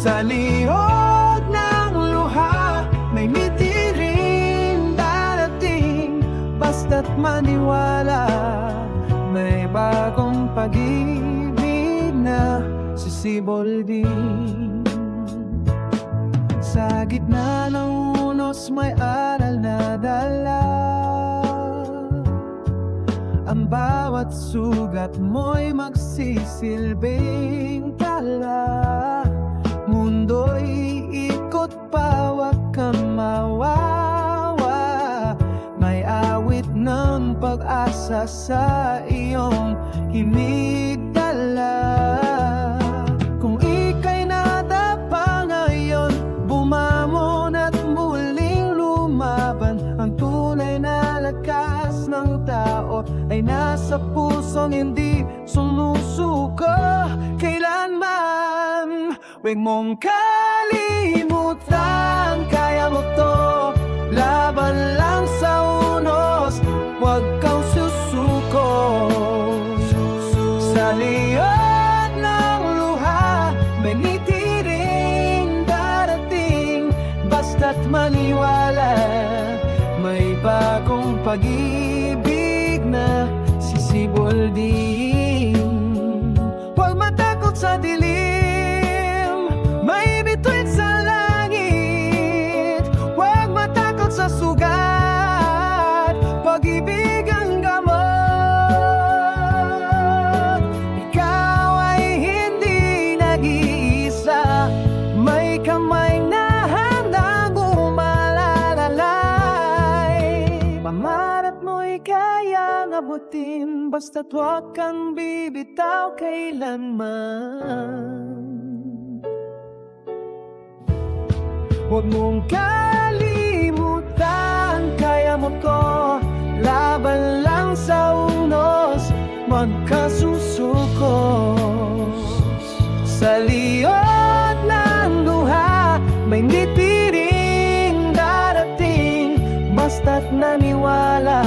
Sa lihok ng luha, may ngiti rin darating. Basta't maniwala, may bagong pag-ibig na sisibolding. Sa gitna ng unos may aral na dala. Ang bawat sugat mo'y magsisilbing tala. Mundo'y ikot pa, wag kang mawawa. May awit ng pag-asa sa iyong hinigdala. Kung ika'y nadapa ngayon, bumamon at muling lumaban. Ang tunay na lakas ng tao ay nasa pusong hindi sumusuko kailanman. Huwag mong kalimutan, kaya mo to. Laban lang sa unos, huwag kang susuko. Sa liyot ng luha, may ngiti ring darating. Basta't maniwala, may bagong pag-ibig na sisibolding. Huwag matakot sa dilim, may bituin sa langit. Huwag matakot sa sugat, pag-ibig ang gamot. Ikaw ay hindi nag-iisa, may kamay na handang umalalay. Pamarat mo'y kayang abutin, basta't huwag kang bibitaw kailanman. Huwag mong kalimutan, kaya mo to. Laban lang sa unos, magkasusuko. Sa liyot ng luha, may ngiti ring darating. Basta't naniwala,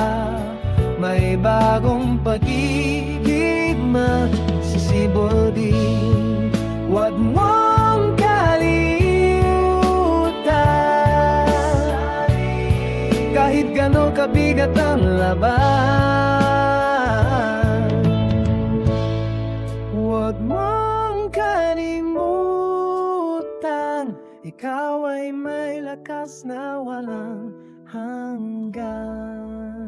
may bagong pag-ibig masisibolding. Huwag mong kalimutan, kahit gano'ng kabigat ang laban. Huwag mong kalimutan, ikaw ay may lakas na walang hanggan.